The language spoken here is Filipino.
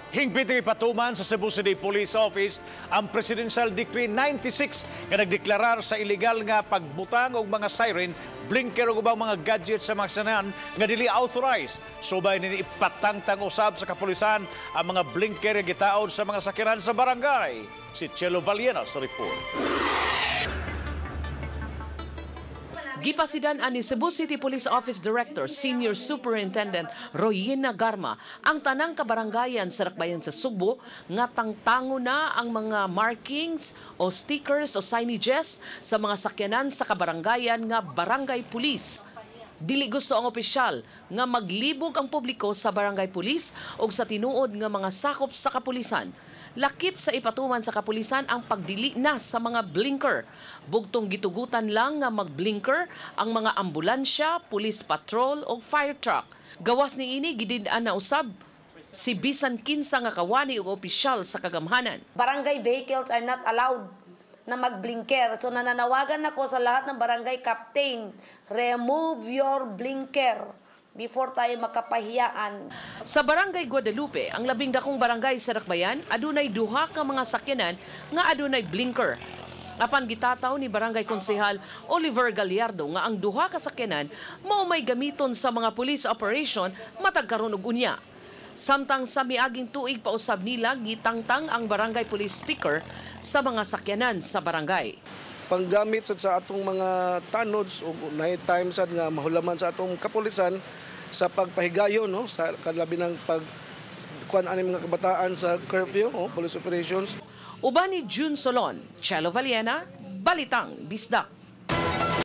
Hingpit ipatuman sa Cebu City Police Office ang Presidential Decree 96 nga nagdeklarar sa illegal nga pagbutang og mga siren, blinker ug ubang mga gadgets sa mga sakyanan nga dili authorized. Subay nini ipatangtang usab sa kapulisan ang mga blinker nga gitaod sa mga sakyanan sa barangay. Si Chelo Valiena sa report. Gipasidan ani Cebu City Police Office Director Senior Superintendent Royina Garma ang tanang kabarangayan sa Rakbayan sa Subo nga tangtango na ang mga markings o stickers o signages sa mga sakyanan sa kabarangayan nga barangay police. Dili gusto ang opisyal nga maglibog ang publiko sa barangay police o sa tinuod nga mga sakop sa kapulisan. Lakip sa ipatuman sa kapulisan ang pagdili na sa mga blinker. Bugtong gitugutan lang nga mag-blinker ang mga ambulansya, police patrol o fire truck. Gawas ni ini gidid-an na usab si bisan kinsa nga kawani ug opisyal sa kagamhanan. Barangay vehicles are not allowed na mag-blinker. So nananawagan ako sa lahat ng barangay captain, remove your blinker before tayo makapahiyaan. Sa Barangay Guadalupe, ang labing dakong barangay sa Rakbayan, adunay duha ka mga sakyanan nga adunay blinker. Apan gitataw ni Barangay Konsehal Oliver Gallardo nga ang duha ka sakyanan mao may gamiton sa mga police operation matag karon og unya. Samtang sa miaging tuig pausab nila gitangtang ang barangay police sticker sa mga sakyanan sa barangay. Panggamit sa atong mga tanods o night time sad nga mahulaman sa atong kapulisan sa pagpahigayon no sa kalabi ng pagkuan ani mga kabataan sa curfew o police operations. Uban ni June Solon, Chelo Valiena, Balitang Bisdak.